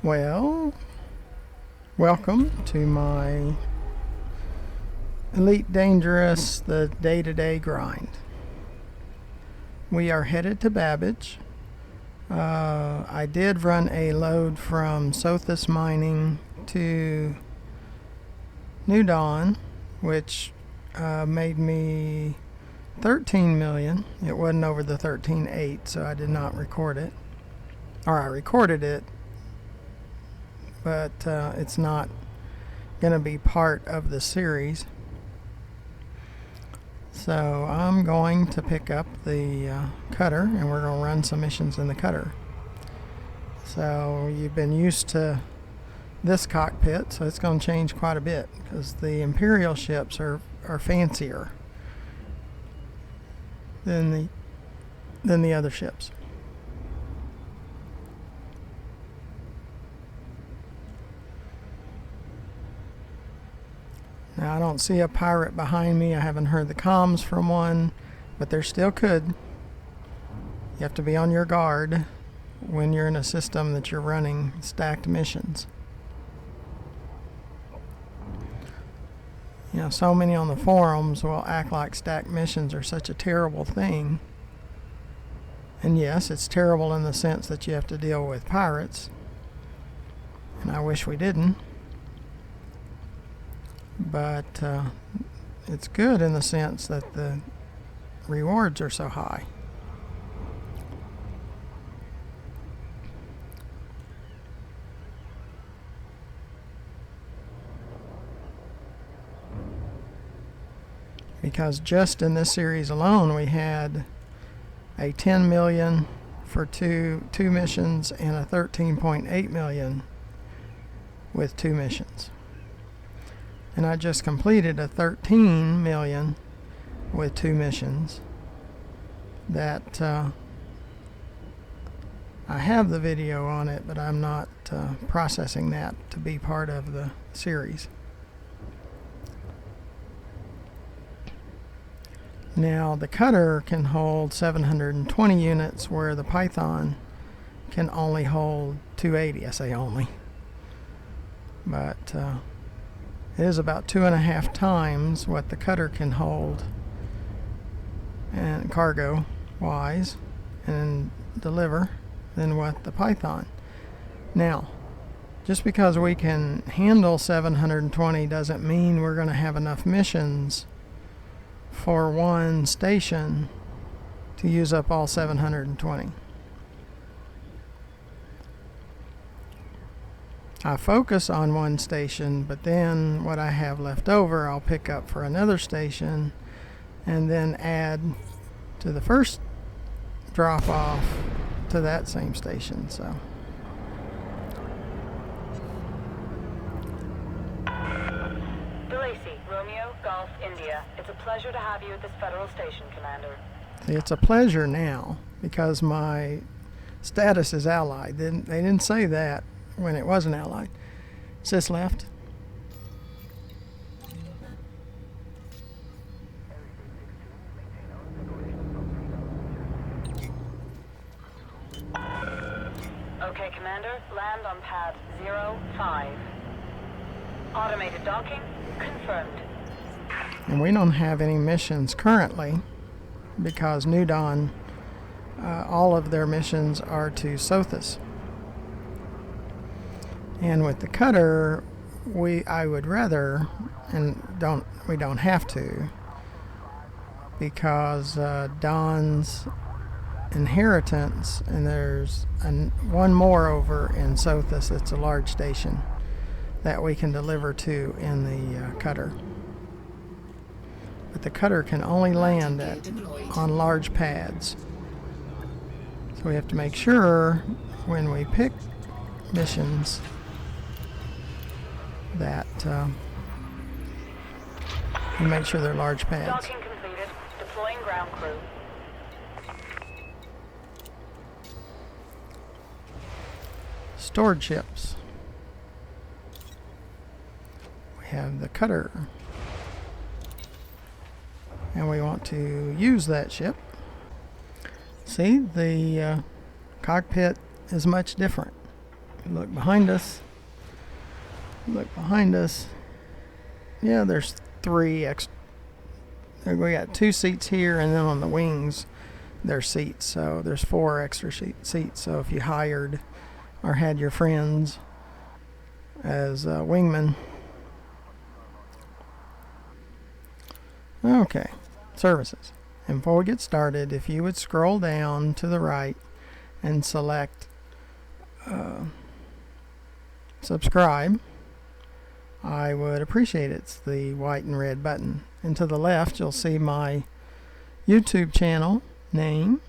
Well, welcome to my Elite Dangerous, the day-to-day grind. We are headed to Babbage. I did run a load from Sothis Mining to New Dawn, which made me 13 million. It wasn't over the 13.8, so I did not record it. Or I recorded it, but it's not going to be part of the series. So I'm going to pick up the cutter, and we're going to run some missions in the cutter. So you've been used to this cockpit, so it's going to change quite a bit because the Imperial ships are fancier than the other ships. Now I don't see a pirate behind me. I haven't heard the comms from one, but there still could. You have to be on your guard when you're in a system that you're running stacked missions. You know, so many on the forums will act like stacked missions are such a terrible thing. And yes, it's terrible in the sense that you have to deal with pirates. And I wish we didn't. But it's good in the sense that the rewards are so high. Because just in this series alone we had a 10 million for two missions and a 13.8 million with 2 missions. And I just completed a 13 million with 2 missions that I have the video on it, but I'm not processing that to be part of the series. Now the cutter can hold 720 units where the Python can only hold 280. I say only, but it is about 2.5 times what the cutter can hold and cargo wise and deliver than what the Python. Now, just because we can handle 720 doesn't mean we're going to have enough missions for one station to use up all 720. I focus on one station, but then what I have left over I'll pick up for another station and then add to the first drop off to that same station. So DeLacy, Romeo, Golf, India. It's a pleasure to have you at this federal station, Commander. see, it's a pleasure now because my status is allied. They didn't say that when it wasn't allied. Sis left. Okay, Commander, land on pad 05. Automated docking confirmed. And we don't have any missions currently because New Dawn, all of their missions are to Sothis. And with the cutter, I would rather, and we don't have to, because Dawn's inheritance, and there's one more over in Sothis. It's a large station that we can deliver to in the cutter. But the cutter can only land on large pads. So we have to make sure when we pick missions that we make sure they're large pads. Docking completed. Deploying ground crew. Stored ships. We have the cutter. And we want to use that ship. See, the cockpit is much different. Look behind us. Look behind us. Yeah, there's 3 extra. We got 2 seats here, and then on the wings, there's seats. So there's 4 extra seats. So if you hired or had your friends as wingmen. Okay, services. And before we get started, if you would scroll down to the right and select subscribe, I would appreciate it. It's the white and red button. And to the left, you'll see my YouTube channel name,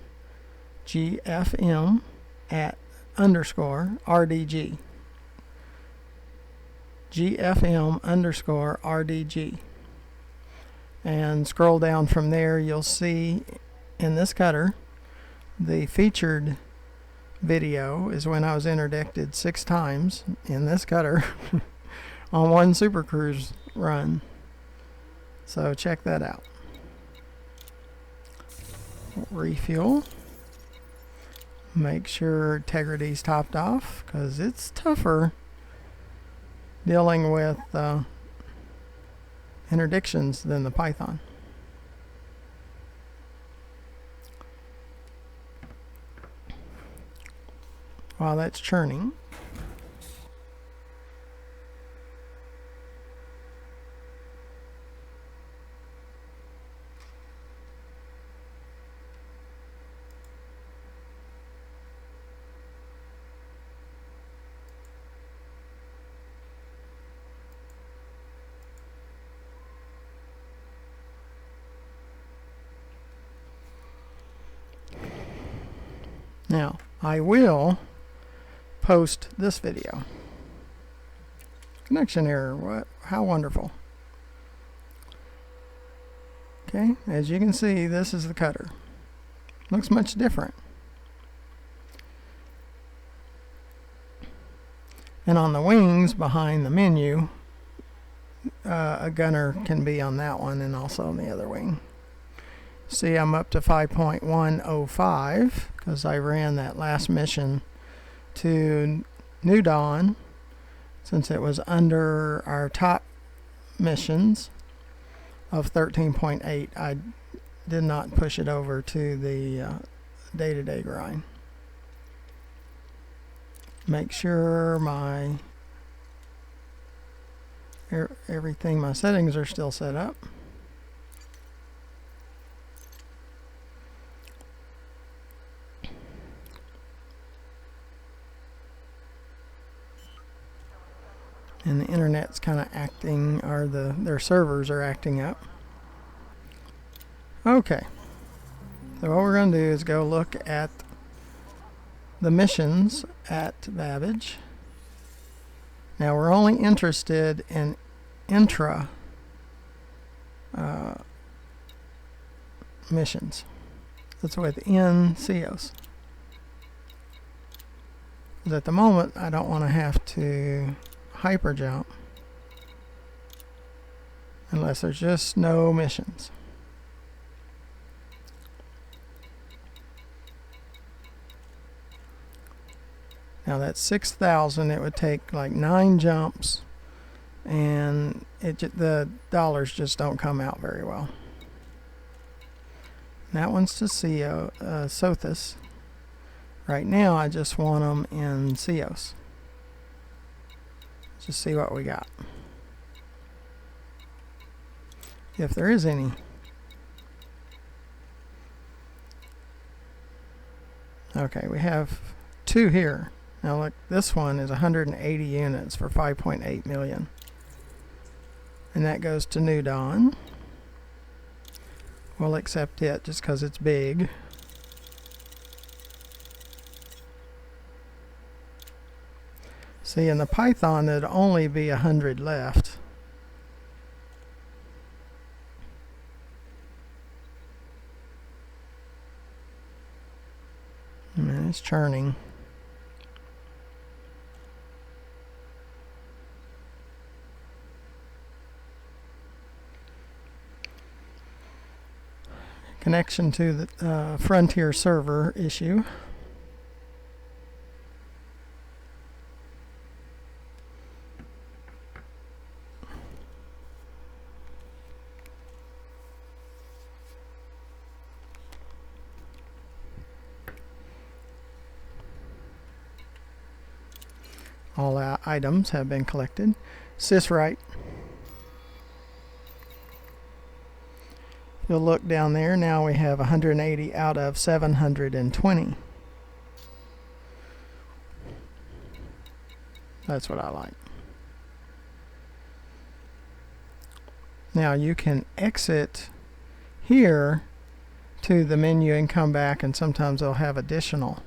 GFM @_RDG. GFM _RDG. And scroll down from there, you'll see in this cutter the featured video is when I was interdicted 6 times in this cutter on one Super Cruise run. So check that out. Refuel. Make sure integrity's topped off, because it's tougher dealing with interdictions than the Python. While that's churning, now I will post this video. Connection error. What? How wonderful. Okay, as you can see, this is the cutter. Looks much different. And on the wings behind the menu, a gunner can be on that one and also on the other wing. See, I'm up to 5.105 because I ran that last mission to New Dawn, since it was under our top missions of 13.8. I did not push it over to the day-to-day grind. Make sure my everything, my settings are still set up. And the internet's kind of acting, or their servers are acting up. Okay, so what we're going to do is go look at the missions at Babbage. Now we're only interested in intra missions. That's within CEOs. Because at the moment I don't want to have to hyper jump unless there's just no missions. Now that's 6,000. It would take like 9 jumps, and the dollars just don't come out very well. That one's to Sothis. Right now I just want them in CEOs. Just see what we got, if there is any. Okay, we have 2 here. Now look, this one is 180 units for 5.8 million, and that goes to New Dawn. We'll accept it just because it's big. See, in the Python, there'd only be 100 left. And it's churning. Connection to the Frontier server issue. All items have been collected. Sysrite. You'll look down there. Now we have 180 out of 720. That's what I like. Now you can exit here to the menu and come back, and sometimes they'll have additional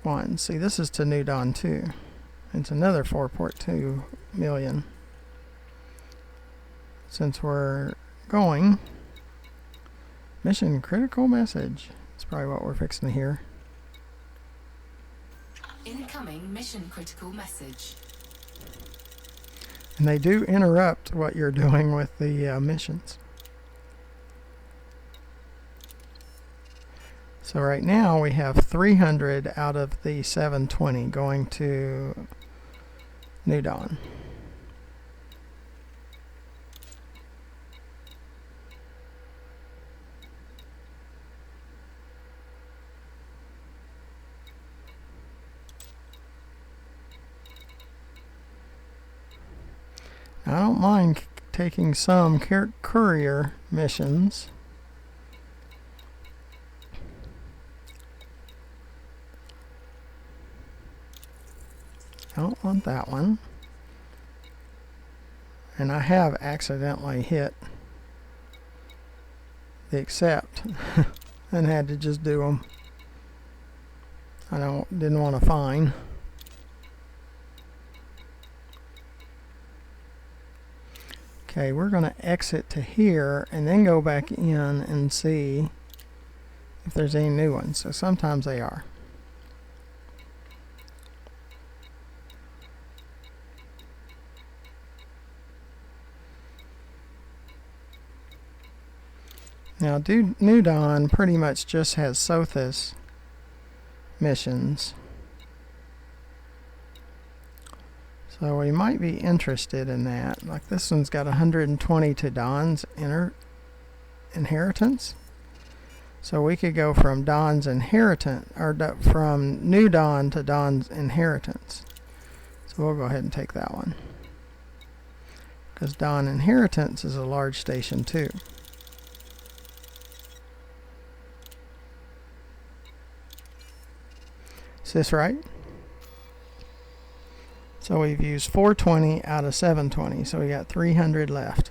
ones. See, this is to New Dawn 2. It's another 4.2 million. Since we're going, mission critical message. That's probably what we're fixing to hear. Incoming mission critical message. And they do interrupt what you're doing with the missions. So right now we have 300 out of the 720 going to New Dawn. I don't mind taking some courier missions. I don't want that one. And I have accidentally hit the accept and had to just do them. I didn't want to fine. Okay, we're going to exit to here and then go back in and see if there's any new ones. So sometimes they are. Now, New Dawn pretty much just has Sothis missions. So we might be interested in that. Like this one's got 120 to Dawn's inheritance. So we could go from Dawn's inheritance, or from New Dawn to Dawn's inheritance. So we'll go ahead and take that one. Because Dawn inheritance is a large station too. Is this right? So we've used 420 out of 720, so we got 300 left.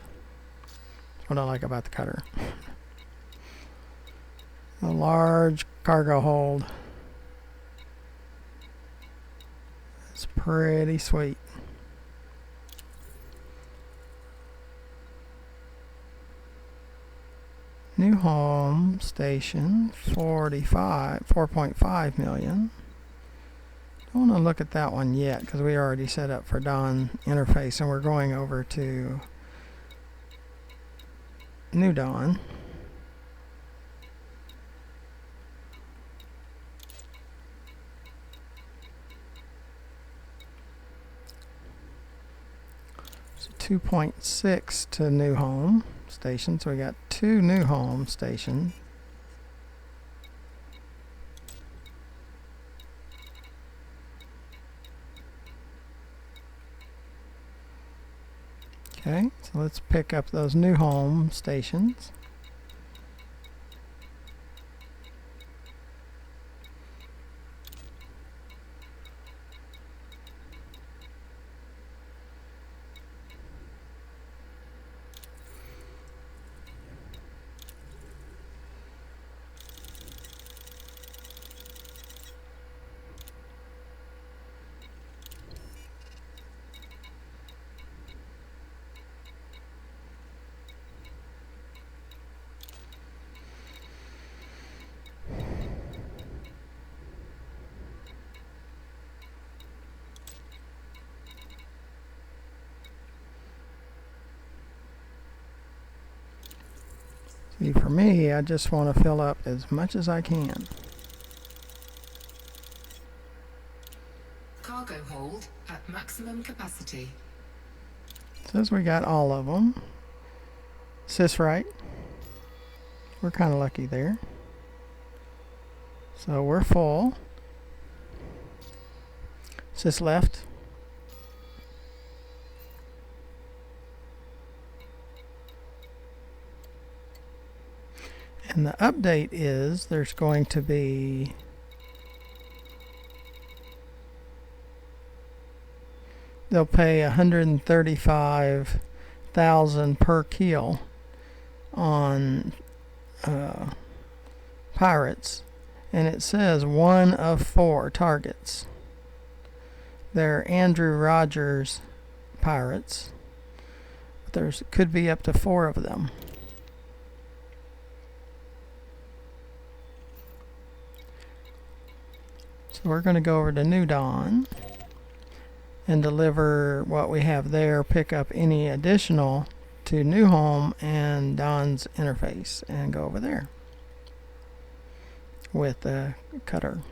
That's what I like about the cutter. A large cargo hold. It's pretty sweet. New home station, 4.5 million. I want to look at that one yet because we already set up for Dawn interface and we're going over to New Dawn. So 2.6 to new home station. So we got 2 new home stations. Okay, so let's pick up those new home stations. See, for me, I just want to fill up as much as I can. Cargo hold at maximum capacity. Says we got all of them. Sysrite. We're kind of lucky there. So we're full. Sis left. And the update is there's going to be they'll pay $135,000 per kill on pirates, and it says 1 of 4 targets. They're Andrew Rogers pirates. There's could be up to 4 of them. So we're going to go over to New Dawn and deliver what we have there, pick up any additional to New Home and Dawn's interface, and go over there with the cutter.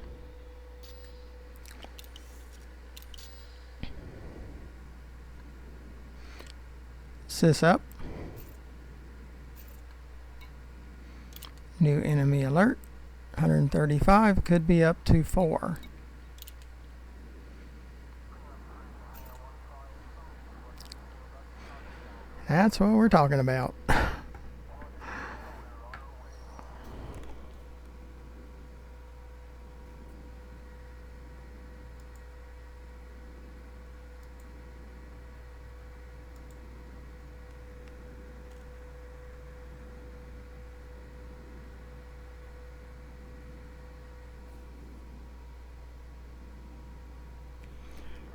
Sis up. New enemy alert. 135, could be up to 4. That's what we're talking about.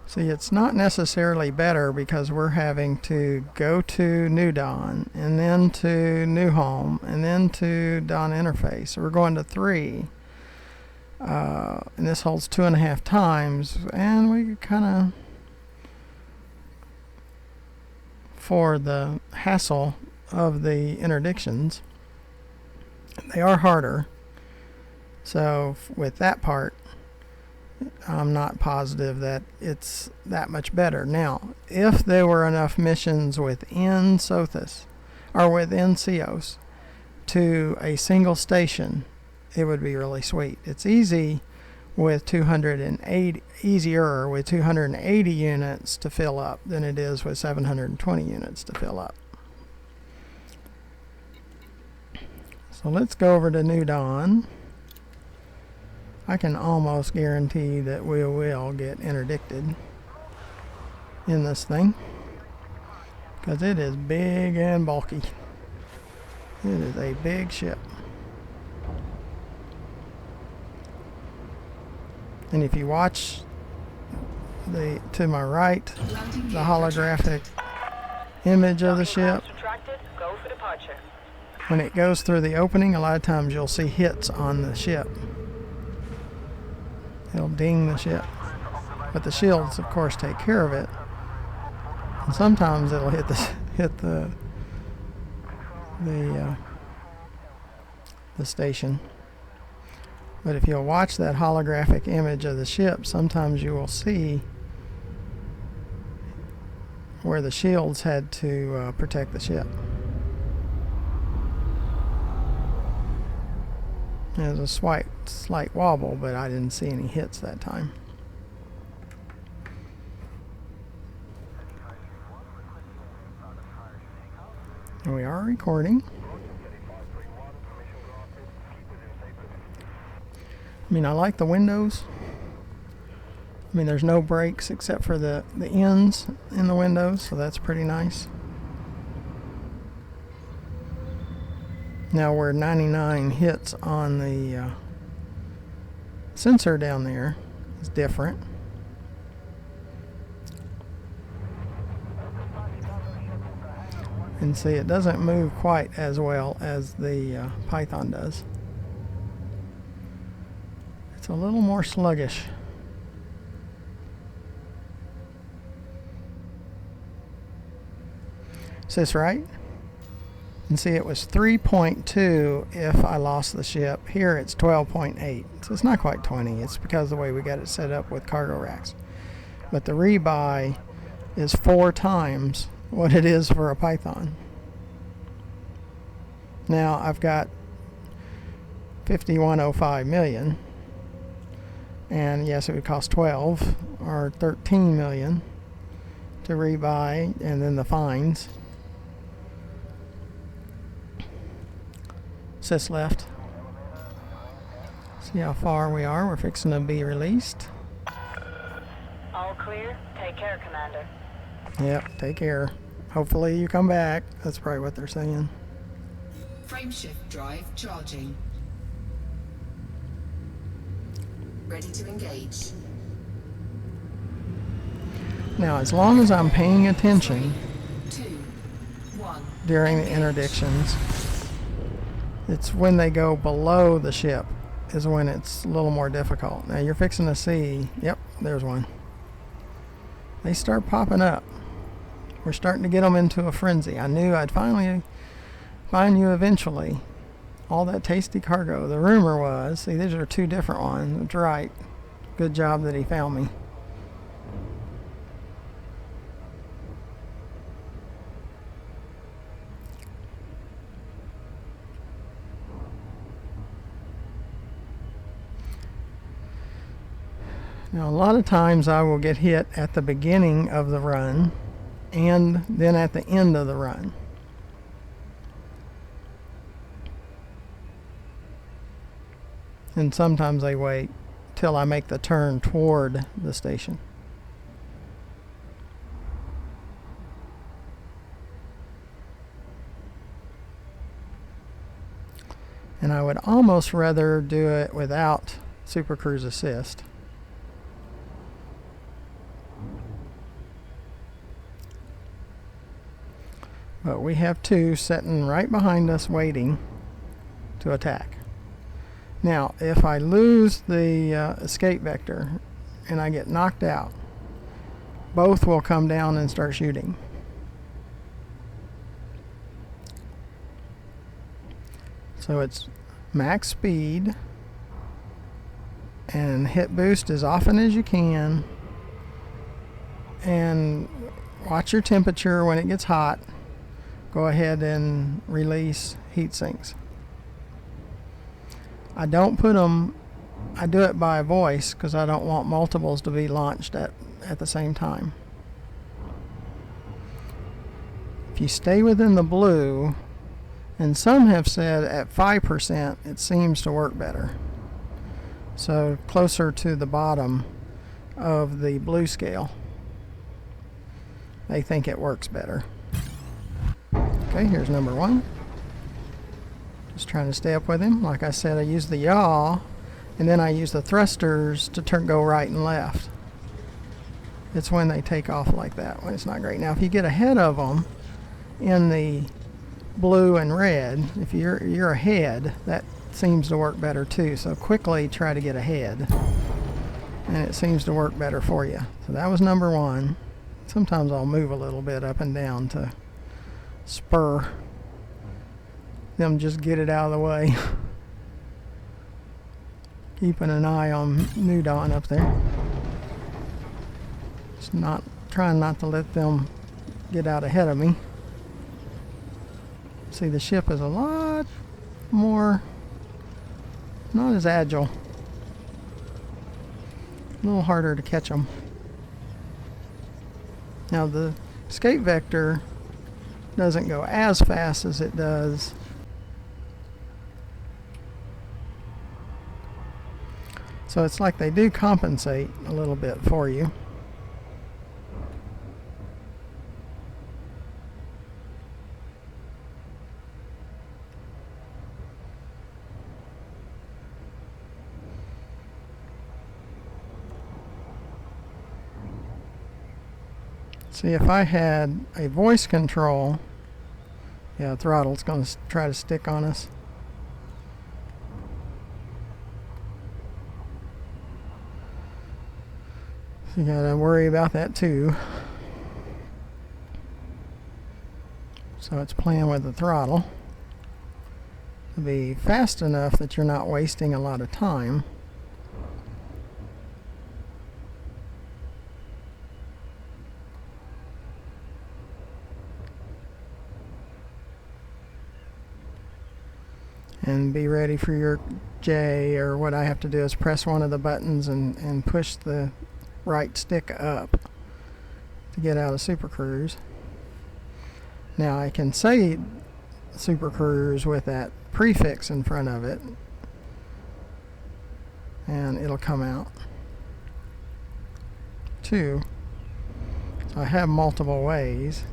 See, it's not necessarily better because we're having to go to New Dawn and then to New Home and then to Dawn Interface. So we're going to 3. And this holds 2.5 times, and we kind of, for the hassle of the interdictions, they are harder. So with that part, I'm not positive that it's that much better. Now, if there were enough missions within Sothis or within Ceos to a single station, it would be really sweet. It's easy with 280, easier with 280 units to fill up than it is with 720 units to fill up. So let's go over to New Dawn. I can almost guarantee that we will get interdicted in this thing because it is big and bulky. It is a big ship. And if you watch to my right, the holographic image of the ship, Go for departure. when it goes through the opening, a lot of times you'll see hits on the ship. It'll ding the ship, but the shields, of course, take care of it. And sometimes it'll hit the station. But if you'll watch that holographic image of the ship, sometimes you will see where the shields had to protect the ship. There's a slight wobble, but I didn't see any hits that time. And we are recording. I mean, I like the windows. I mean, there's no breaks except for the ends in the windows, so that's pretty nice. Now where 99 hits on the sensor down there is different. And see, it doesn't move quite as well as the Python does. It's a little more sluggish. Is this right? And see, it was 3.2 if I lost the ship. Here it's 12.8. So it's not quite 20. It's because of the way we got it set up with cargo racks. But the rebuy is 4 times what it is for a Python. Now I've got 5105 million. And yes, it would cost 12 or 13 million to rebuy, and then the fines. Sis left. See how far we are. We're fixing to be released. All clear. Take care, Commander. Yep, take care. Hopefully you come back. That's probably what they're saying. Frameshift drive charging. Ready to engage. Now, as long as I'm paying attention 3, 2, 1. during the Engage. interdictions, it's when they go below the ship is when it's a little more difficult. Now, you're fixing to see, yep, there's one. They start popping up. We're starting to get them into a frenzy. I knew I'd finally find you eventually. All that tasty cargo. The rumor was, see, these are two different ones. That's right. Good job that he found me. Now, a lot of times I will get hit at the beginning of the run and then at the end of the run. And sometimes they wait till I make the turn toward the station. And I would almost rather do it without Super Cruise Assist. But we have two sitting right behind us waiting to attack. Now, if I lose the escape vector and I get knocked out, both will come down and start shooting. So it's max speed and hit boost as often as you can, and watch your temperature. When it gets hot, go ahead and release heat sinks. I don't put them, I do it by voice because I don't want multiples to be launched at the same time. If you stay within the blue, and some have said at 5% it seems to work better. So closer to the bottom of the blue scale, they think it works better. Okay, here's number one. Just trying to stay up with him. Like I said, I use the yaw, and then I use the thrusters to go right and left. It's when they take off like that when it's not great. Now, if you get ahead of them in the blue and red, if you're ahead, that seems to work better too. So quickly try to get ahead, and it seems to work better for you. So that was number one. Sometimes I'll move a little bit up and down to spur them, just get it out of the way. Keeping an eye on New Dawn up there. Just trying not to let them get out ahead of me. See, the ship is a lot more, not as agile. A little harder to catch them. Now the escape vector doesn't go as fast as it does so it's like they do compensate a little bit for you. See, if I had a voice control, yeah, the throttle's going to try to stick on us. So you got to worry about that too. So it's playing with the throttle to be fast enough that you're not wasting a lot of time. and be ready for your J, or what I have to do is press one of the buttons and push the right stick up to get out of Super Cruise. Now I can say Super Cruise with that prefix in front of it, and it'll come out. 2. So I have multiple ways.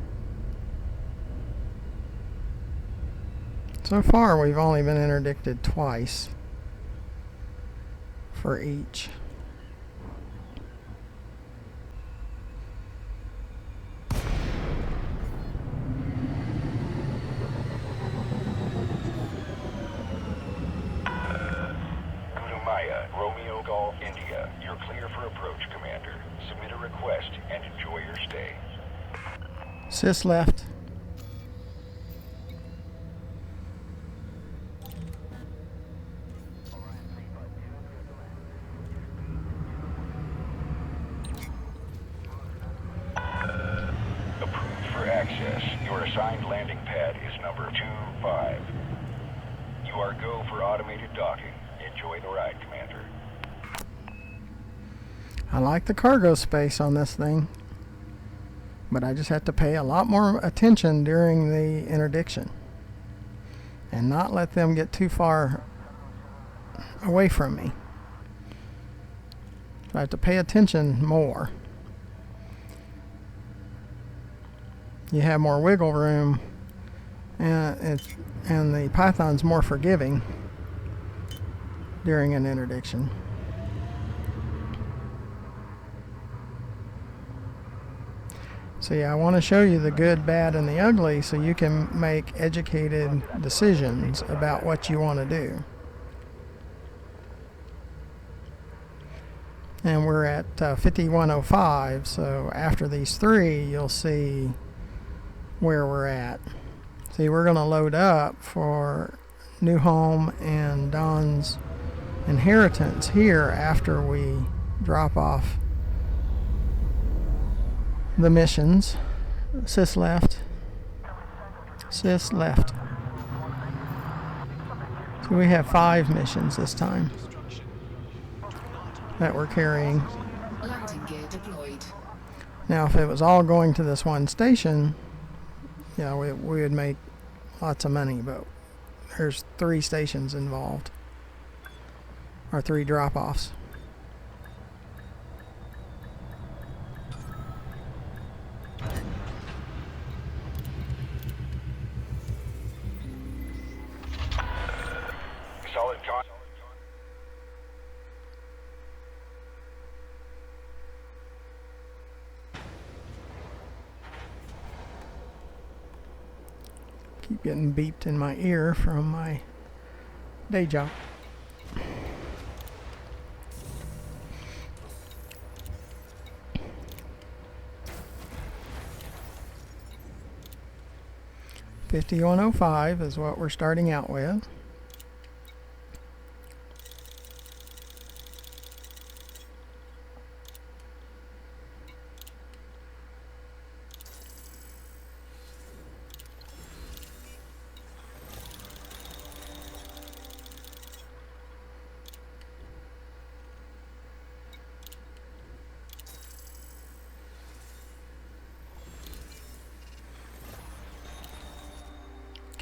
So far we've only been interdicted twice for each. Maya, Romeo Golf India. You're clear for approach, Commander. Submit a request and enjoy your stay. Sis left. Approved for access. Your assigned landing pad is number 25. You are go for automated docking. Enjoy the ride, Commander. I like the cargo space on this thing, but I just have to pay a lot more attention during the interdiction and not let them get too far away from me. So I have to pay attention more. You have more wiggle room, and the Python's more forgiving during an interdiction. So yeah, I want to show you the good, bad, and the ugly so you can make educated decisions about what you want to do. And we're at 5105, so after these 3 you'll see where we're at. See, we're going to load up for New Home and Don's Inheritance here after we drop off the missions. Sis left. Sis left. So we have 5 missions this time that we're carrying. Landing gear deployed. Now if it was all going to this one station, you know, we would make lots of money, but there's 3 stations involved, or 3 drop-offs. Solid con. Keep getting beeped in my ear from my day job. $51.05 is what we're starting out with.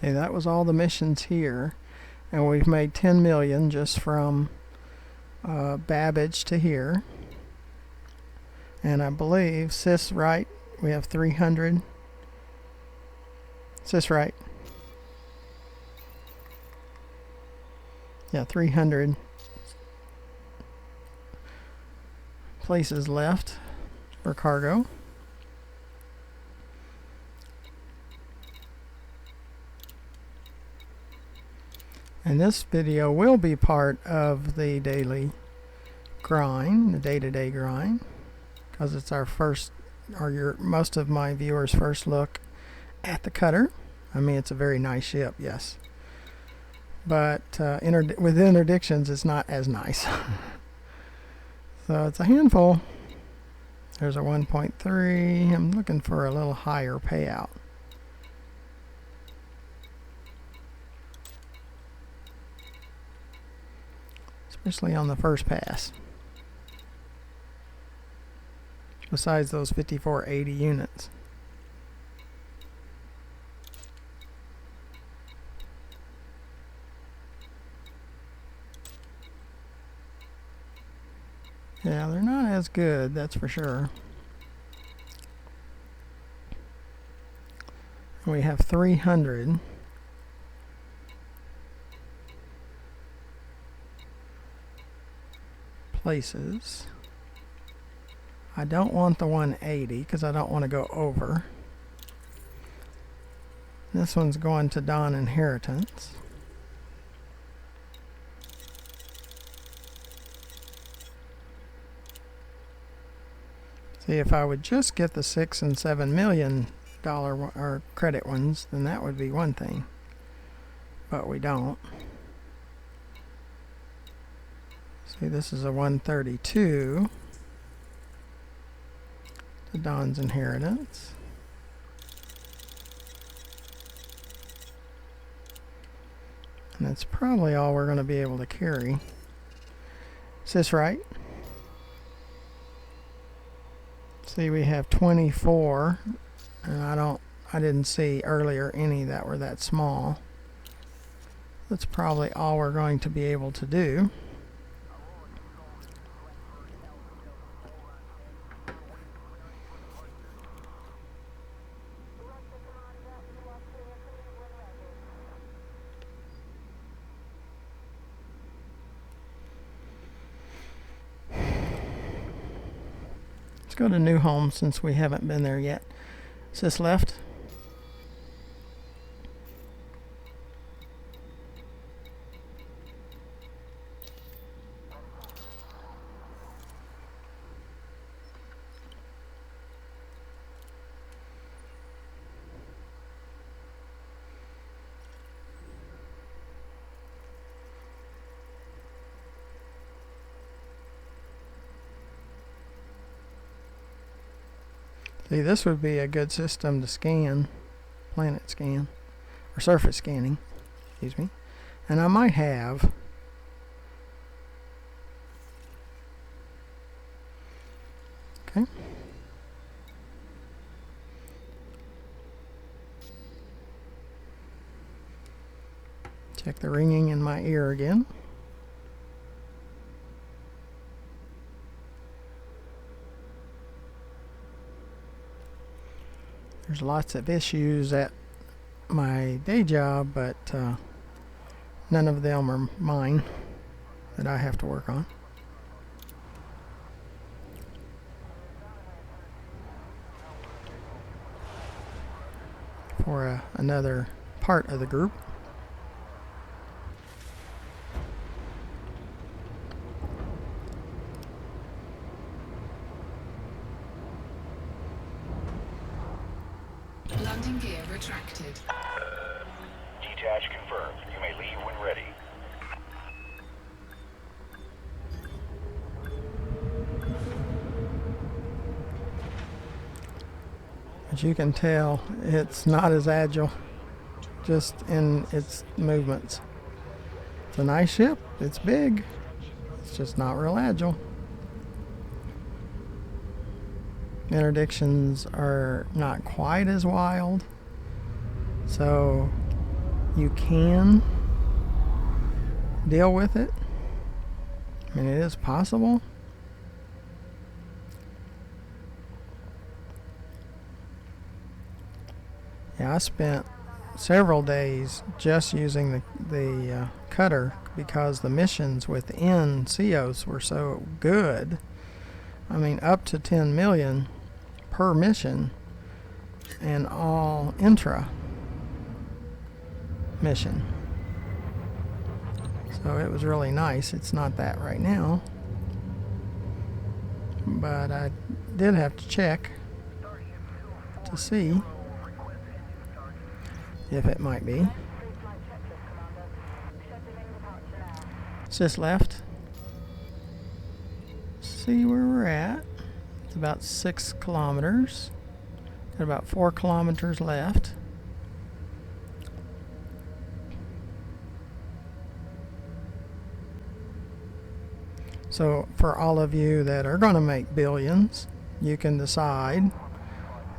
Okay, that was all the missions here, and we've made 10 million just from Babbage to here. And I believe Sis right, we have 300. Sis right. Yeah, 300 places left for cargo. And this video will be part of the daily grind, the day-to-day grind, because it's our first, or most of my viewers' first look at the cutter. I mean, it's a very nice ship, yes, but with interdictions, it's not as nice. So it's a handful. There's a 1.3. I'm looking for a little higher payout. especially on the first pass. Besides those 5480 units. Yeah, they're not as good, that's for sure. We have 300. Places. I don't want the 180 because I don't want to go over. This one's going to Dawn Inheritance. See, if I would just get the $6 and $7 million or credit ones, then that would be one thing. But we don't. See, this is a 132 to Dawn's Inheritance. And that's probably all we're going to be able to carry. Is this right? See, we have 24, and I didn't see earlier any that were that small. That's probably all we're going to be able to do. Go to New Home since we haven't been there yet. Is this left? See, this would be a good system to scan, planet scan, or surface scanning, excuse me. And I might have okay. Check the ringing in my ear again. There's lots of issues at my day job, but none of them are mine that I have to work on. For another part of the group. Landing gear retracted. Detach confirmed. You may leave when ready. As you can tell, it's not as agile, just in its movements. It's a nice ship. It's big. It's just not real agile. Interdictions are not quite as wild, so you can deal with it. I mean, it is possible. Yeah, I spent several days just using the cutter because the missions within CEOS were so good. I mean, up to 10 million per mission, and all intra mission. So it was really nice. It's not that right now, but I did have to check to see if it might be. It's just left. See where we're at. It's about 6 kilometers. Got about 4 kilometers left. So for all of you that are going to make billions, you can decide.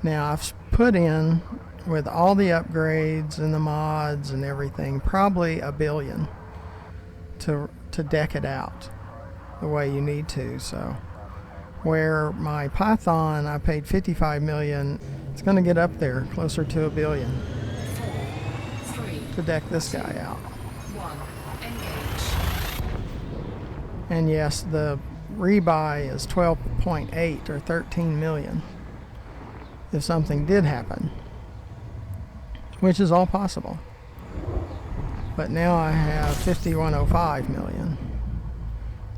Now I've put in, with all the upgrades and the mods and everything, probably $1 billion to deck it out the way you need to. So where my Python, I paid $55 million, it's going to get up there closer to $1 billion 4, 3, to deck this guy out. 1. Engage. And yes, the rebuy is 12.8 or 13 million if something did happen, which is all possible. But now I have 5105 million.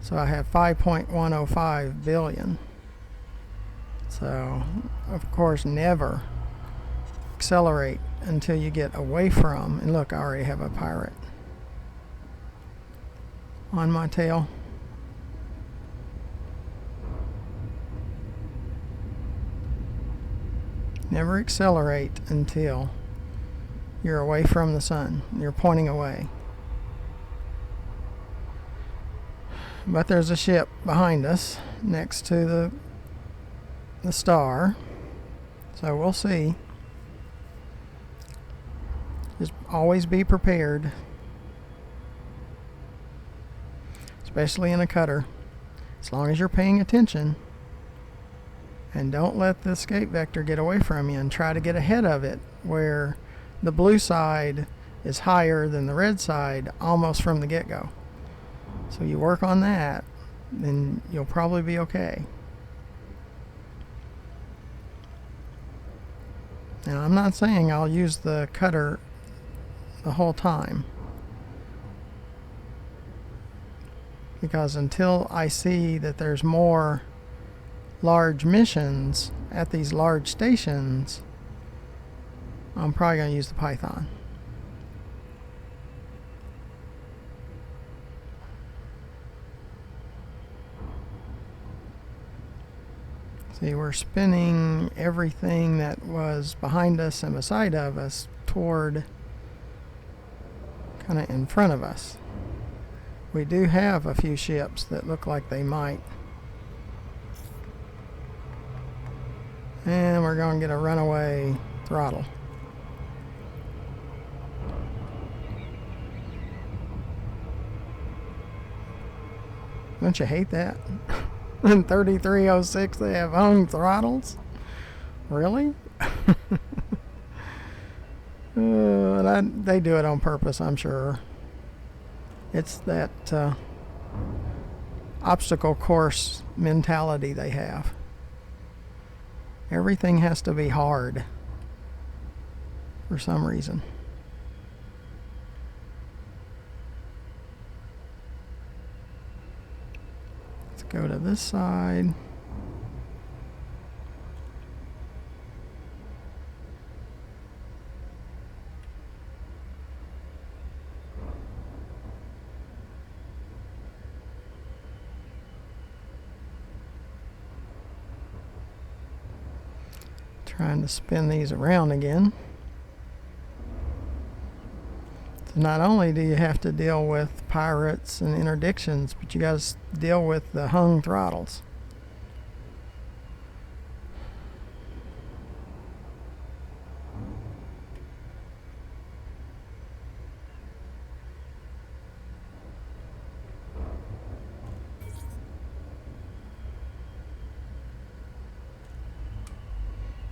So I have 5.105 billion. So, of course, never accelerate until you get away from, and look, I already have a pirate on my tail. Never accelerate until you're away from the sun. You're pointing away. But there's a ship behind us next to the star. So we'll see. Just always be prepared. Especially in a cutter. As long as you're paying attention. And don't let the escape vector get away from you, and try to get ahead of it where the blue side is higher than the red side almost from the get-go. So you work on that, then you'll probably be okay. Now, I'm not saying I'll use the cutter the whole time, because until I see that there's more large missions at these large stations, I'm probably going to use the Python. See, we're spinning everything that was behind us and beside of us toward kind of in front of us. We do have a few ships that look like they might. And we're going to get a runaway throttle. Don't you hate that? In 3306 they have hung throttles? Really? They do it on purpose, I'm sure. It's that obstacle course mentality they have. Everything has to be hard for some reason. Let's go to this side. Trying to spin these around again. So not only do you have to deal with pirates and interdictions, but you got to deal with the hung throttles.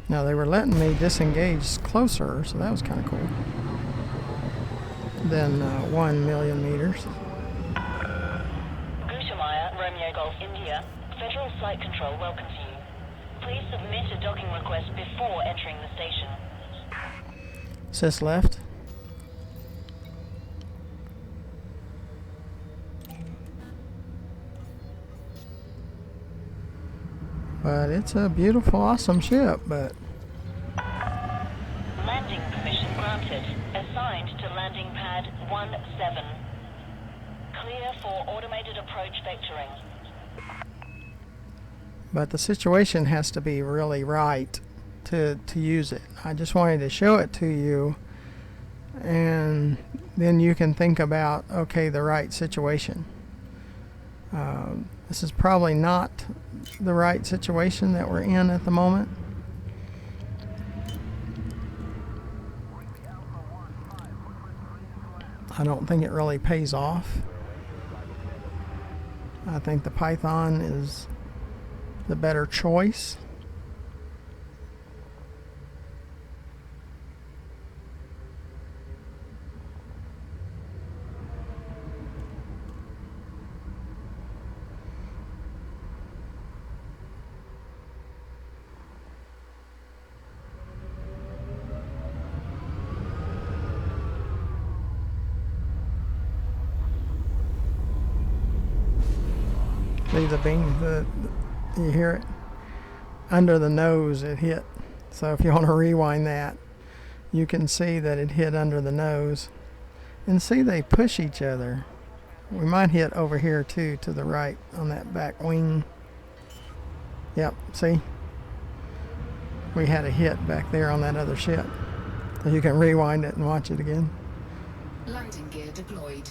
Now they were letting me disengage closer, so that was kind of cool. Than 1 million meters. Gutermeyer, Romeo Golf India. Federal Flight Control welcomes you. Please submit a docking request before entering the station. Sys left. But it's a beautiful, awesome ship, but Landing permission granted. Assigned to landing pad 17. Clear for automated approach vectoring. the situation has to be really right to use it. I just wanted to show it to you, and then you can think about, okay, the right situation. This is probably not the right situation that we're in at the moment. I don't think it really pays off. I think the Python is the better choice. See the beam, you hear it? Under the nose it hit. So if you want to rewind that, you can see that it hit under the nose. And see, they push each other. We might hit over here too, to the right, on that back wing. Yep, see? We had a hit back there on that other ship. So you can rewind it and watch it again. Landing gear deployed.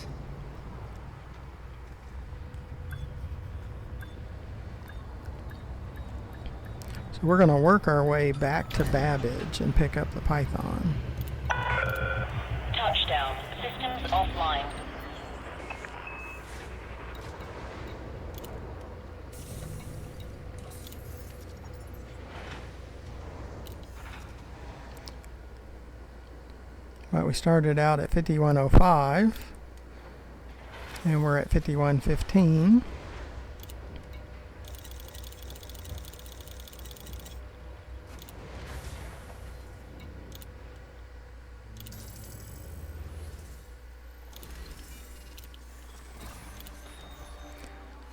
So we're going to work our way back to Babbage and pick up the Python. Touchdown. Systems offline. But we started out at 5105 and we're at 5115.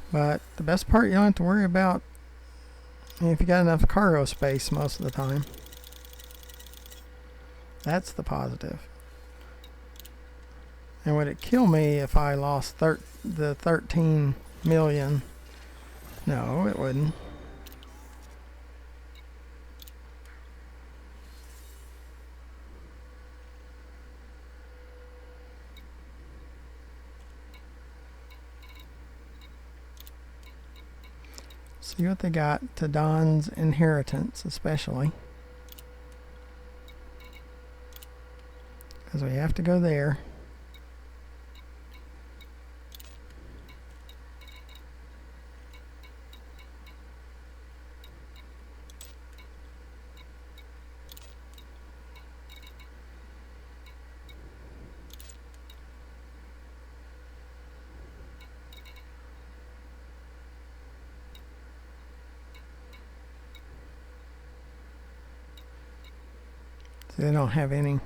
But the best part, you don't have to worry about if you got enough cargo space most of the time. That's the positive. And would it kill me if I lost the 13 million? No, it wouldn't. See what they got to Don's Inheritance, especially. Because we have to go there. They don't have any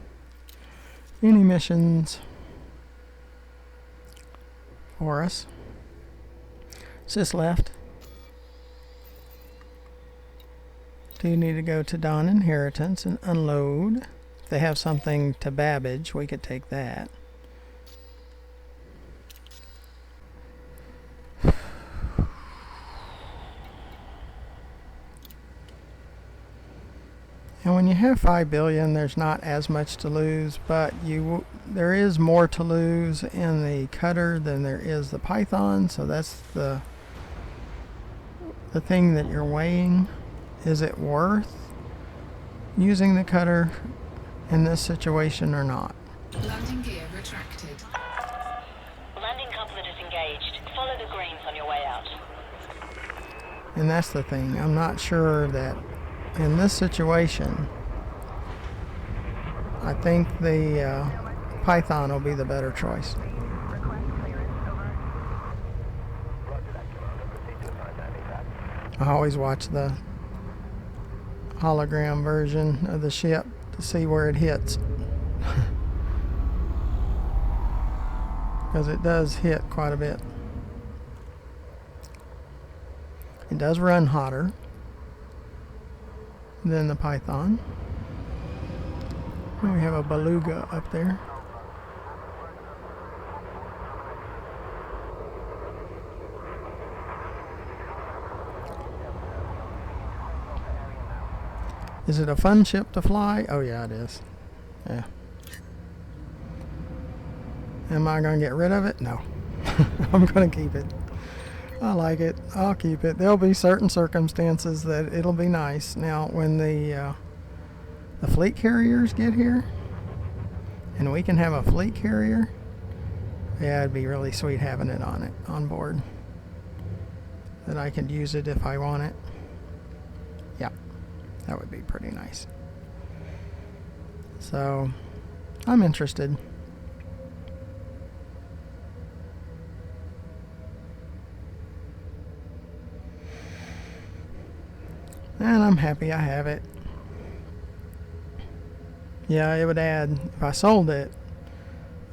missions for us. Sis left. Do need to go to Don Inheritance and unload. If they have something to Babbage, we could take that. And when you have 5 billion, there's not as much to lose, but there is more to lose in the cutter than there is the Python. So that's the thing that you're weighing. Is it worth using the cutter in this situation or not? Landing gear retracted. Landing coupler disengaged. Follow the greens on your way out. And that's the thing. I'm not sure that in this situation, I think the Python will be the better choice. I always watch the hologram version of the ship to see where it hits. Because it does hit quite a bit. It does run hotter than the Python. And we have a beluga up there. Is it a fun ship to fly? Oh yeah, it is. Yeah. Am I going to get rid of it? No. I'm going to keep it. I like it. I'll keep it. There'll be certain circumstances that it'll be nice. Now, when the fleet carriers get here, and we can have a fleet carrier, yeah, it'd be really sweet having it on board. That I could use it if I want it. Yeah, that would be pretty nice. So, I'm interested. And I'm happy I have it. Yeah, it would add, if I sold it,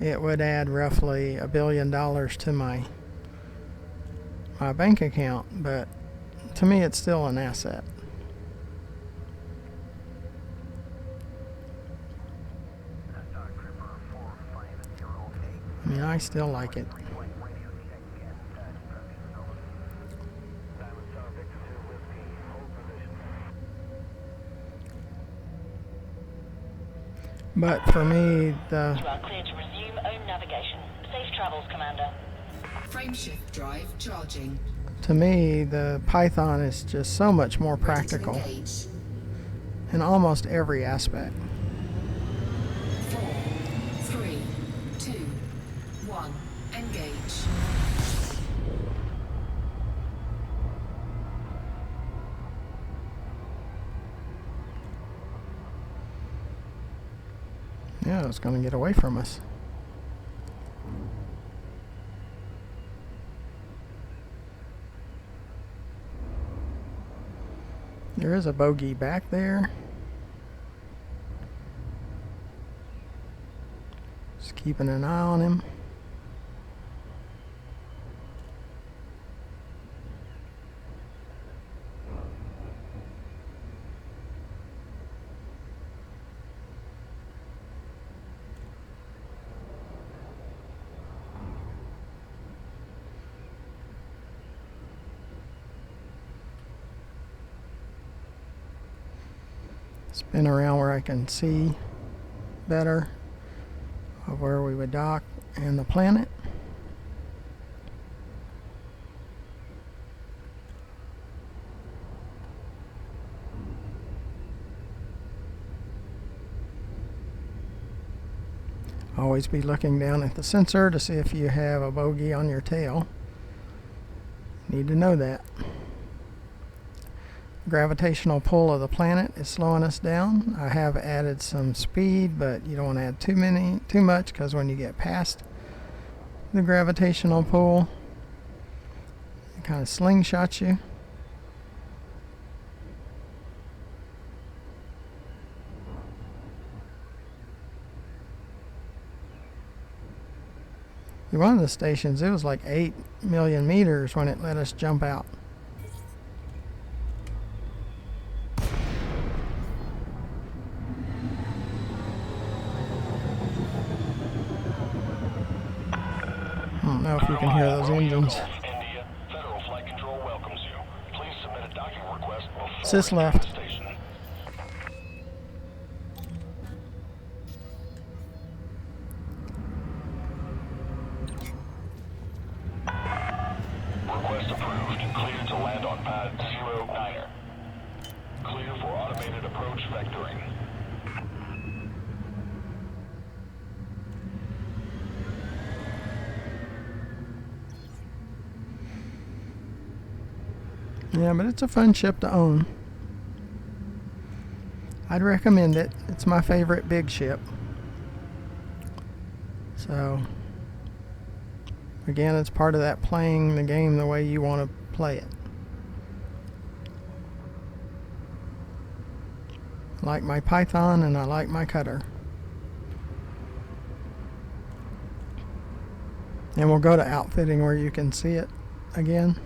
it would add roughly $1 billion to my bank account, but to me it's still an asset. I mean, I still like it. But for me, You are clear to resume own navigation. Safe travels, Commander. Frameshift drive charging. to me, the Python is just so much more Ready to practical engage. in almost every aspect. 4, 3, 2, 1. Engage. Yeah, it's going to get away from us. There is a bogey back there. Just keeping an eye on him. Spin around where I can see better of where we would dock and the planet. Always be looking down at the sensor to see if you have a bogey on your tail. Need to know that. Gravitational pull of the planet is slowing us down. I have added some speed, but you don't want to add too much, because when you get past the gravitational pull, it kind of slingshots you. One of the stations, it was like 8 million meters when it let us jump out. I don't know if you can hear those engines. India, Federal Flight Control welcomes you. Please submit a docking request before Sys leaving left. the station. Request approved. Clear to land on pad 09er. Clear for automated approach vectoring. Yeah, but it's a fun ship to own. I'd recommend it. It's my favorite big ship. So, again, it's part of that playing the game the way you want to play it. I like my Python and I like my cutter. And we'll go to outfitting where you can see it again.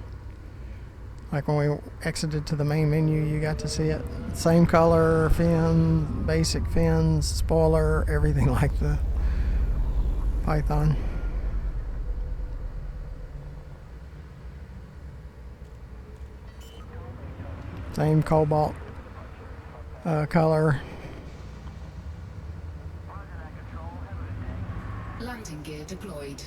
Like when we exited to the main menu, you got to see it. Same color, fin, basic fins, spoiler, everything like the Python. Same cobalt color. Landing gear deployed.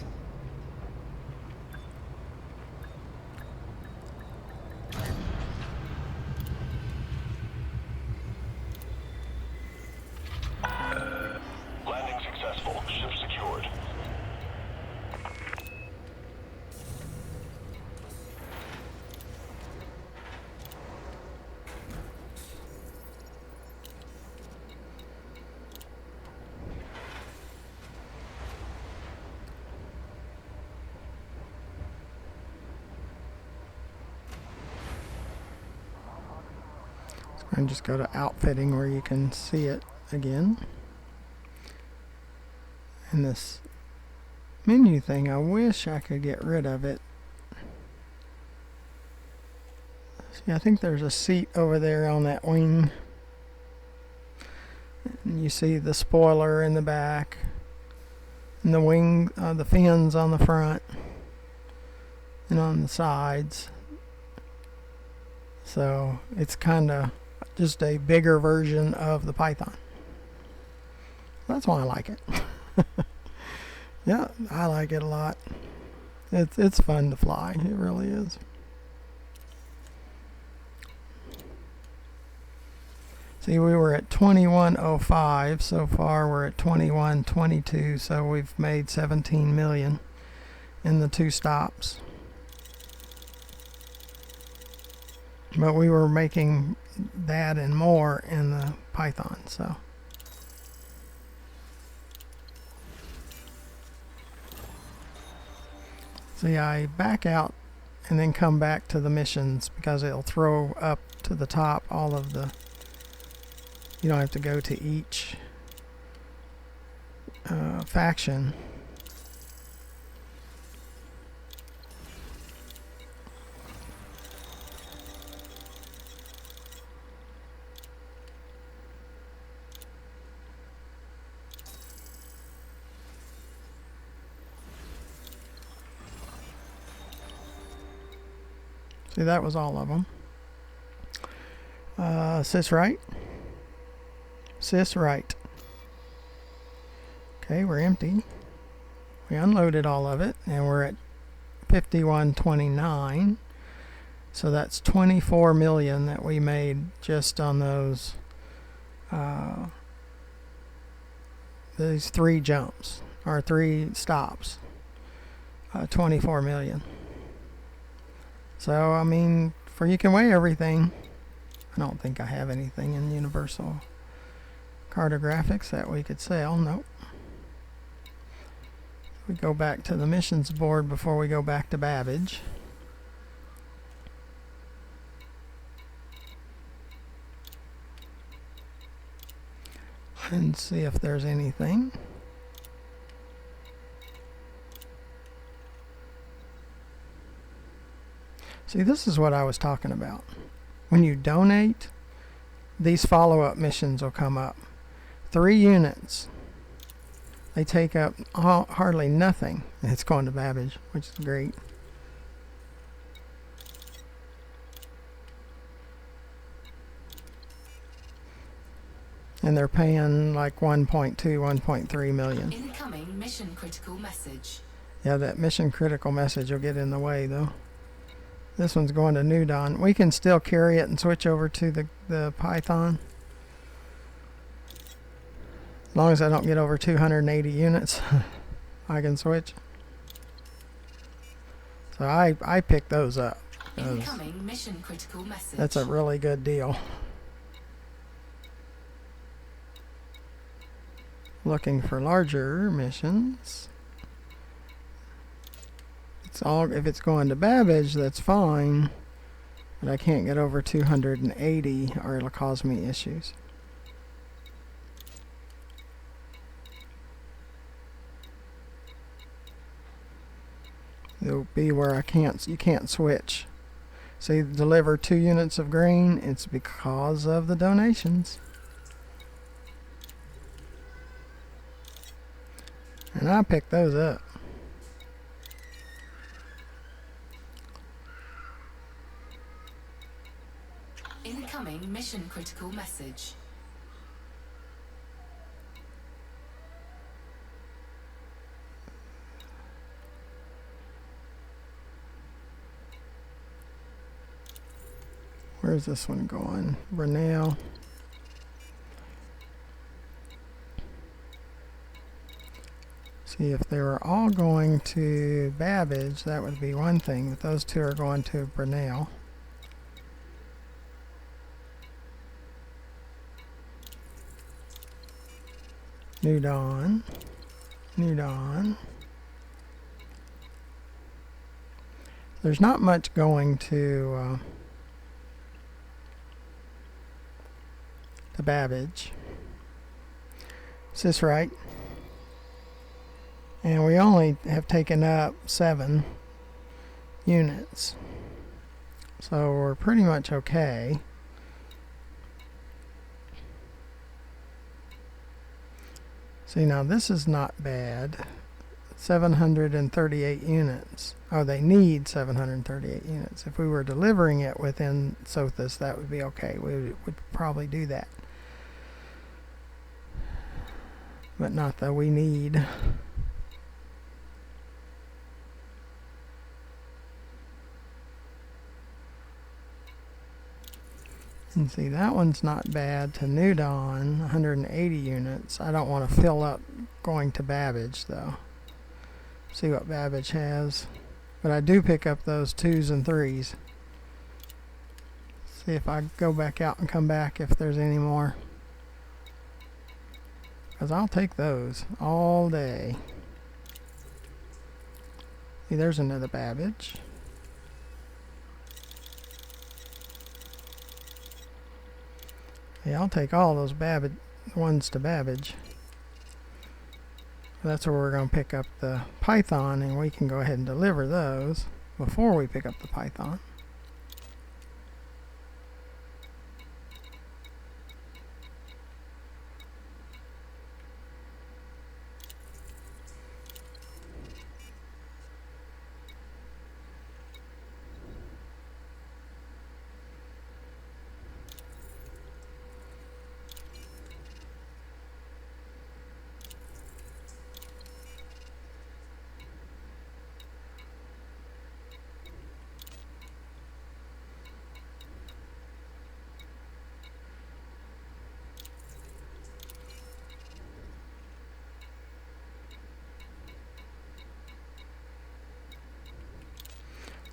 And just go to outfitting where you can see it again. And this menu thing, I wish I could get rid of it. See, I think there's a seat over there on that wing. And you see the spoiler in the back. And the wing, the fins on the front. And on the sides. So it's kind of just a bigger version of the Python. That's why I like it. Yeah, I like it a lot. It's fun to fly. It really is. See, we were at 2105 so far. We're at 2122, so we've made 17 million in the 2 stops. But we were making that and more in the Python, so. See, I back out and then come back to the missions because it'll throw up to the top all of the, you don't have to go to each faction. See, that was all of them. Sis right. Sis right. Okay, we're empty. We unloaded all of it, and we're at 5129. So that's 24 million that we made just on those these 3 jumps or 3 stops. 24 million. So, I mean, for you can weigh everything. I don't think I have anything in Universal Cartographics that we could sell. Nope. We go back to the missions board before we go back to Babbage. And see if there's anything. See, this is what I was talking about. When you donate, these follow-up missions will come up. 3 units. They take up hardly nothing. It's going to Babbage, which is great. And they're paying like 1.2, 1.3 million. Incoming mission critical message. Yeah, that mission critical message will get in the way, though. This one's going to New Dawn. We can still carry it and switch over to the Python. As long as I don't get over 280 units, I can switch. So I picked those up. Incoming mission critical message. That's a really good deal. Looking for larger missions. If it's going to Babbage, that's fine, but I can't get over 280 or it'll cause me issues. It'll be where you can't switch. See, deliver 2 units of grain, it's because of the donations. And I picked those up. Incoming mission critical message. Where's this one going? Brunel. See, if they were all going to Babbage, that would be one thing, but those 2 are going to Brunel. New Dawn. New Dawn. There's not much going to to Babbage. Is this right? And we only have taken up 7 units. So we're pretty much okay. See, now this is not bad. 738 units. Oh, they need 738 units. If we were delivering it within Sothis, that would be okay. We would probably do that. But not that we need. And see, that one's not bad to New Dawn, 180 units. I don't want to fill up going to Babbage, though. See what Babbage has. But I do pick up those 2s and 3s. See if I go back out and come back if there's any more. Because I'll take those all day. See, there's another Babbage. Yeah, I'll take all those ones to Babbage. That's where we're going to pick up the Python, and we can go ahead and deliver those before we pick up the Python.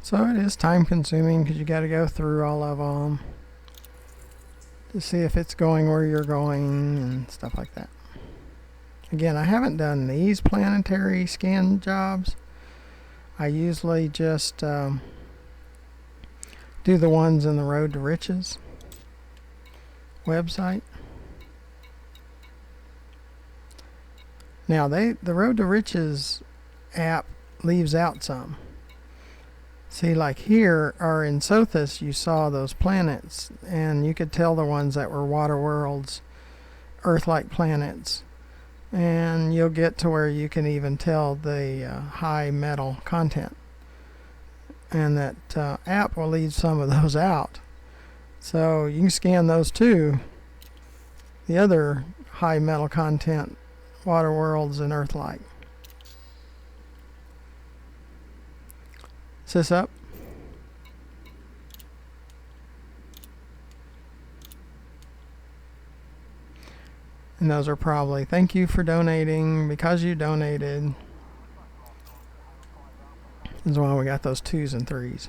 So it is time consuming because you got to go through all of them to see if it's going where you're going and stuff like that. Again, I haven't done these planetary scan jobs. I usually just do the ones in the Road to Riches website. Now the Road to Riches app leaves out some. See, like here, or in Sothis, you saw those planets, and you could tell the ones that were water worlds, Earth-like planets. And you'll get to where you can even tell the high metal content. And that app will leave some of those out. So you can scan those too. The other high metal content, water worlds and Earth-like. Is this up? And those are probably, thank you for donating, because you donated. This is why we got those 2s and 3s.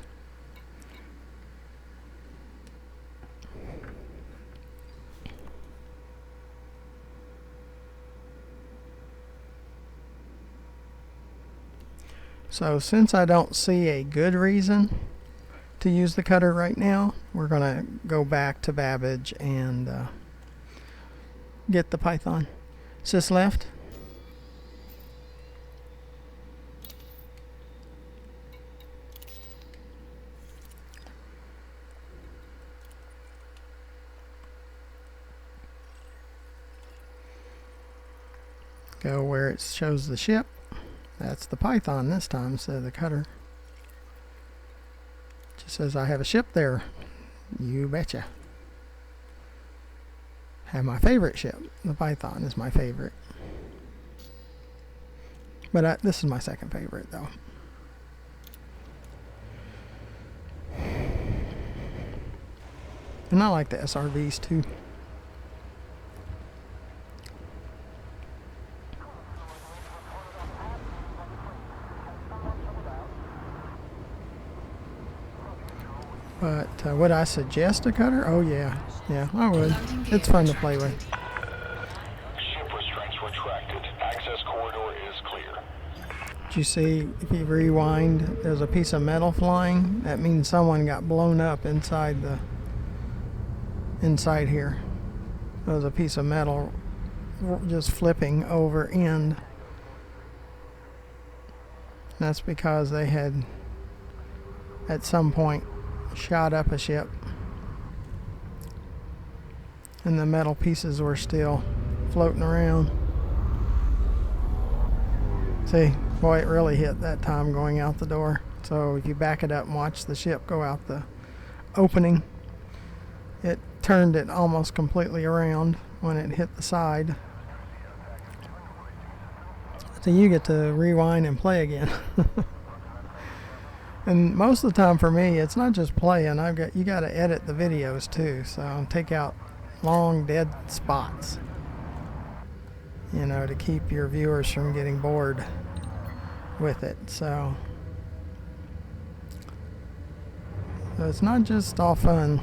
So since I don't see a good reason to use the cutter right now, we're going to go back to Babbage and get the Python. Is this left? Go where it shows the ship. That's the Python this time instead of the cutter. Just says I have a ship there. You betcha. Have my favorite ship. The Python is my favorite. But this is my second favorite though. And I like the SRVs too. But would I suggest a cutter? Oh yeah, yeah, I would. It's fun to play with. Ship restraints retracted. Access corridor is clear. Did you see, if you rewind, there's a piece of metal flying? That means someone got blown up inside here. There was a piece of metal just flipping over end. That's because they had at some point shot up a ship and the metal pieces were still floating around. See, boy, it really hit that time going out the door. So if you back it up and watch the ship go out the opening, it turned it almost completely around when it hit the side. So you get to rewind and play again. And most of the time for me, it's not just playing. You got to edit the videos too. So take out long dead spots, you know, to keep your viewers from getting bored with it. So it's not just all fun.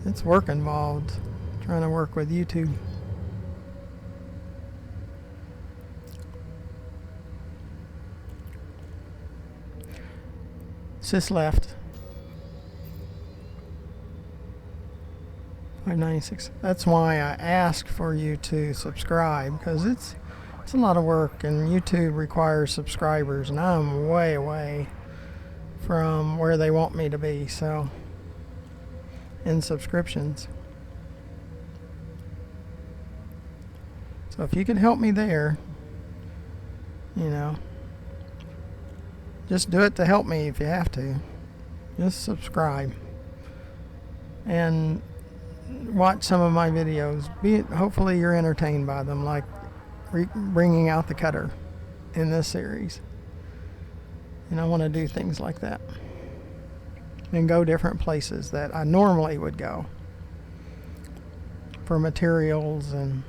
It's work involved trying to work with YouTube. Sis left. 596. That's why I asked for you to subscribe, because it's a lot of work and YouTube requires subscribers and I'm way away from where they want me to be, so in subscriptions. So if you could help me there, you know, just do it to help me if you have to. Just subscribe and watch some of my videos. Hopefully you're entertained by them, like bringing out the cutter in this series. And I want to do things like that and go different places that I normally would go for materials and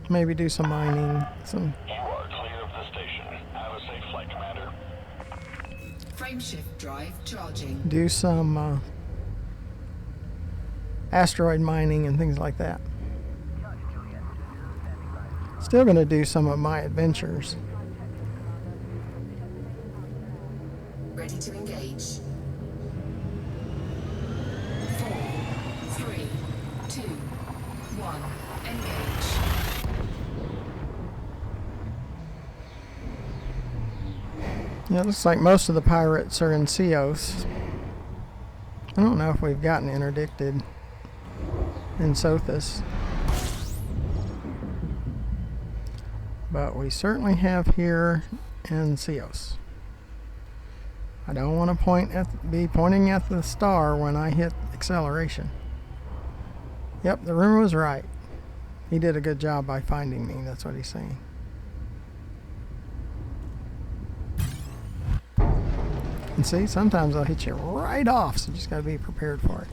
maybe do some mining. You are clear of the station. Have a safe flight, Commander. Frameshift drive charging. Do some asteroid mining and things like that. Still going to do some of my adventures. Ready to engage. 4, 3, 2, 1. Engage. Yeah, it looks like most of the pirates are in Ceos. I don't know if we've gotten interdicted in Sothis, but we certainly have here in Ceos. I don't want to be pointing at the star when I hit acceleration. Yep, the rumor was right. He did a good job by finding me, that's what he's saying. And see, sometimes I'll hit you right off, so you just got to be prepared for it.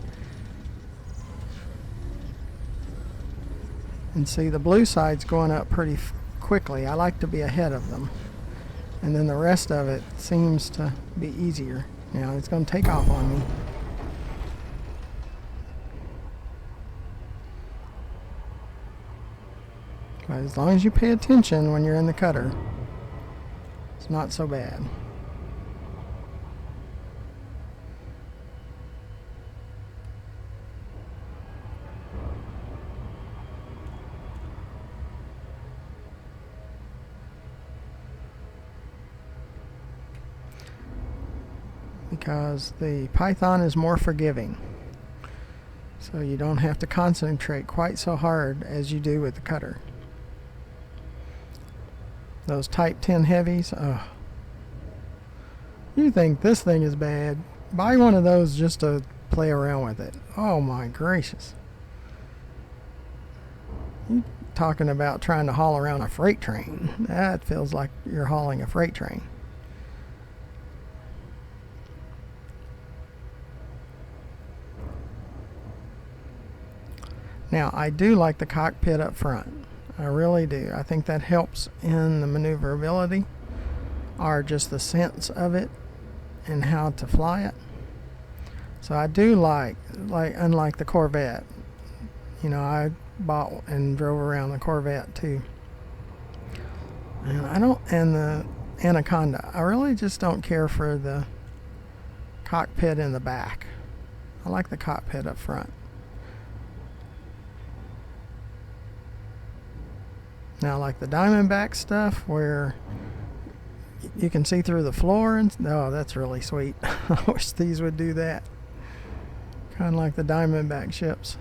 And see, the blue side's going up pretty quickly. I like to be ahead of them. And then the rest of it seems to be easier. Now it's going to take off on me. But as long as you pay attention when you're in the cutter, it's not so bad. Because the Python is more forgiving, so you don't have to concentrate quite so hard as you do with the cutter. Those Type 10 heavies, you think this thing is bad, buy one of those just to play around with it. Oh my gracious, you talking about trying to haul around a freight train. That feels like you're hauling a freight train. Now, I do like the cockpit up front. I really do. I think that helps in the maneuverability, or just the sense of it and how to fly it. So I do like unlike the Corvette. You know, I bought and drove around the Corvette too. And the Anaconda. I really just don't care for the cockpit in the back. I like the cockpit up front. Now, like the Diamondback stuff where you can see through the floor, and oh, that's really sweet. I wish these would do that. Kind of like the Diamondback ships.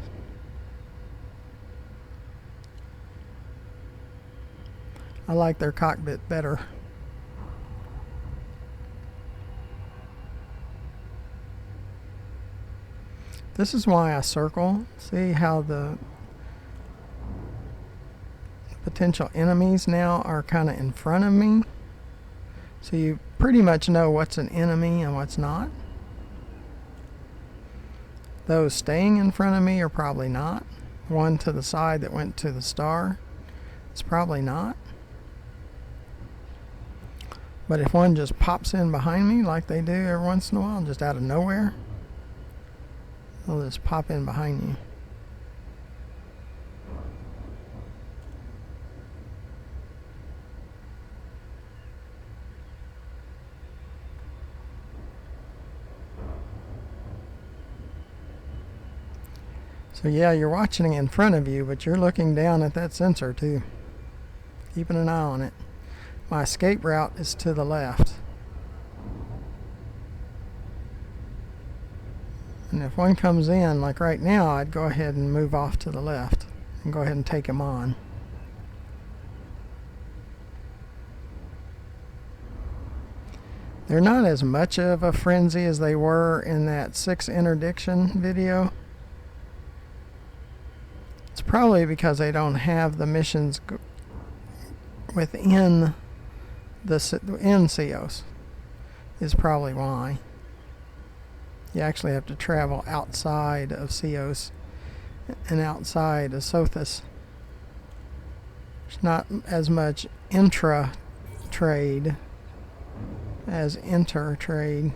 I like their cockpit better. This is why I circle. See how the potential enemies now are kind of in front of me? So you pretty much know what's an enemy and what's not. Those staying in front of me are probably not. One to the side that went to the star, it's probably not. But if one just pops in behind me like they do every once in a while, just out of nowhere, they'll just pop in behind you. So yeah, you're watching in front of you, but you're looking down at that sensor too. Keeping an eye on it. My escape route is to the left. And if one comes in, like right now, I'd go ahead and move off to the left and go ahead and take him on. They're not as much of a frenzy as they were in that 6 interdiction video. It's probably because they don't have the missions within the CEOs is probably why. You actually have to travel outside of CEOs and outside of Sothis. There's not as much intra-trade as inter-trade.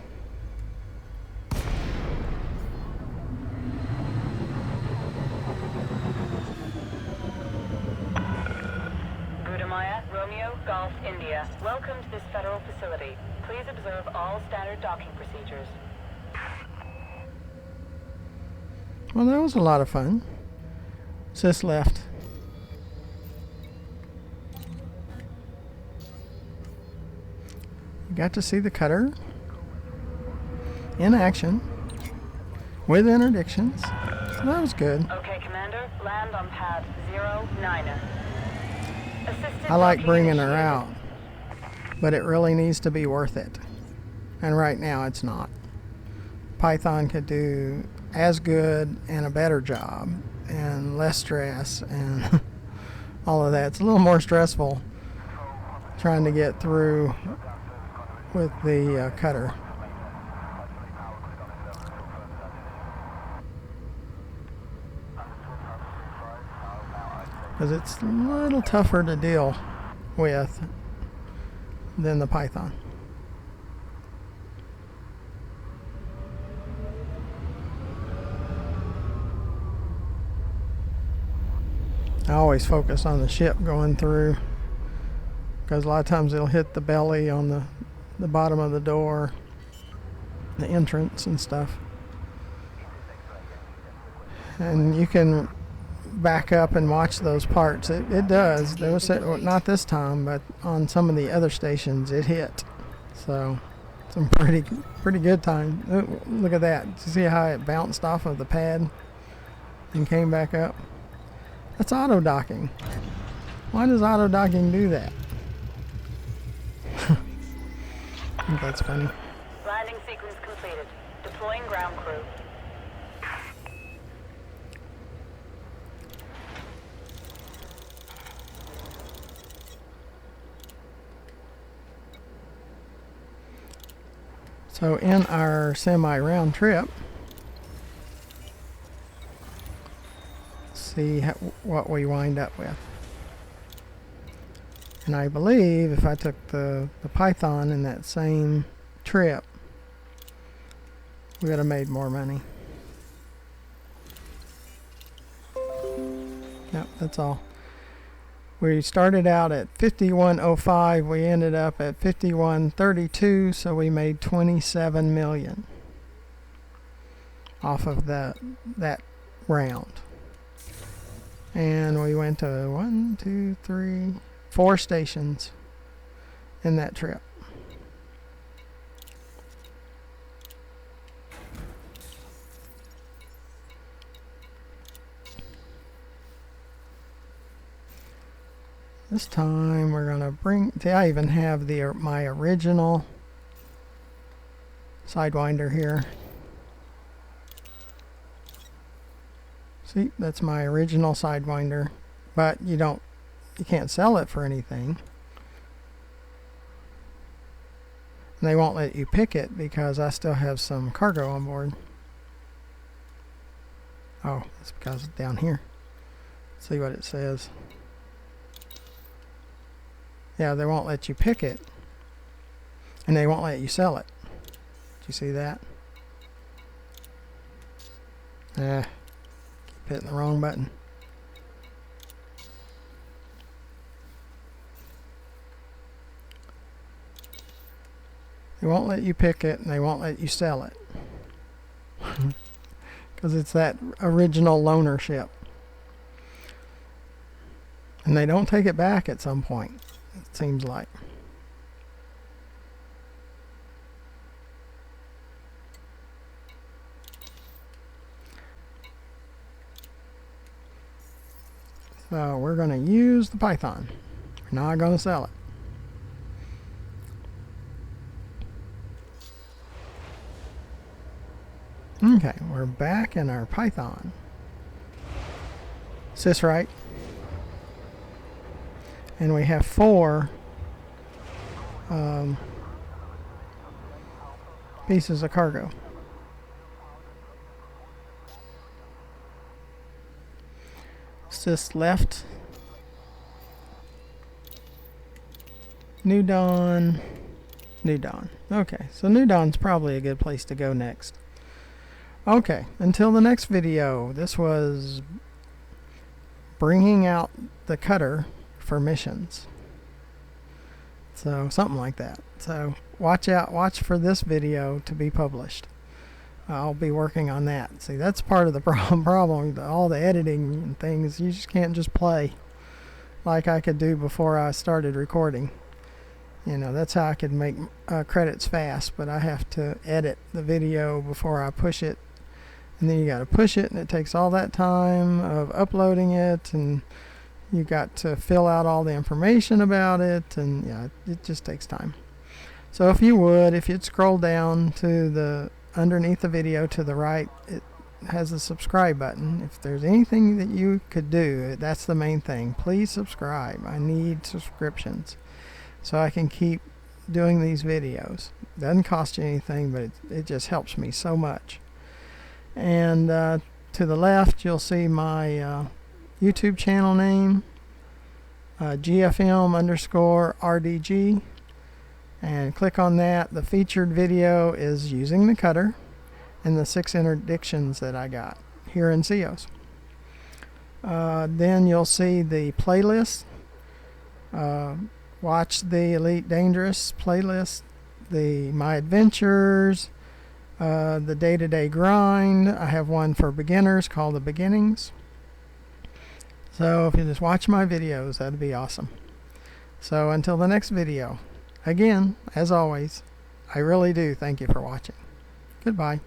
Golf, India. Welcome to this federal facility. Please observe all standard docking procedures. Well, that was a lot of fun. Sis left. You got to see the cutter in action with interdictions. So that was good. Okay, Commander. Land on pad 09. I like bringing her out, but it really needs to be worth it. And right now it's not. Python could do as good and a better job and less stress and all of that. It's a little more stressful trying to get through with the cutter. Because it's a little tougher to deal with than the Python. I always focus on the ship going through, because a lot of times it'll hit the belly on the bottom of the door, the entrance and stuff. And you can back up and watch those parts. It does. There was not this time, but on some of the other stations it hit. So some pretty good time. Look at that. Did you see how it bounced off of the pad and came back up? That's auto docking. Why does auto docking do that? I think that's funny. Landing sequence completed. Deploying ground crew. So in our semi-round trip, see what we wind up with. And I believe if I took the Python in that same trip, we would have made more money. Yep, that's all. We started out at 51.05. We ended up at 51.32, so we made 27 million off of that round. And we went to 1, 2, 3, 4 stations in that trip. This time we're gonna bring. See, I even have my original Sidewinder here. See, that's my original Sidewinder, but you can't sell it for anything. And they won't let you pick it because I still have some cargo on board. Oh, that's because it's down here. Let's see what it says. Yeah, they won't let you pick it, and they won't let you sell it. Did you see that? Keep hitting the wrong button. They won't let you pick it, and they won't let you sell it. Because it's that original loaner ship. And they don't take it back at some point, it seems like. So we're going to use the Python. We're not going to sell it. Okay, we're back in our Python. Sysrite. And we have 4 pieces of cargo. Just left New Dawn. Okay, so New Dawn's probably a good place to go next. Okay, until the next video, this was bringing out the cutter for missions. So something like that. So watch for this video to be published. I'll be working on that. See, that's part of the problem. All the editing and things, you just can't just play like I could do before I started recording. You know, that's how I could make credits fast, but I have to edit the video before I push it. And then you got to push it, and it takes all that time of uploading it, and you got to fill out all the information about it, and yeah, it just takes time. So if you'd scroll down to the underneath the video to the right, it has a subscribe button. If there's anything that you could do, that's the main thing. Please subscribe. I need subscriptions so I can keep doing these videos. Doesn't cost you anything, but it just helps me so much. And to the left, you'll see my YouTube channel name, GFM_RDG. And click on that. The featured video is using the cutter and the 6 interdictions that I got here in CEOS. Then you'll see the playlist. Watch the Elite Dangerous playlist, the My Adventures, the Day-to-Day Grind. I have one for beginners called The Beginnings. So if you just watch my videos, that'd be awesome. So until the next video, again, as always, I really do thank you for watching. Goodbye.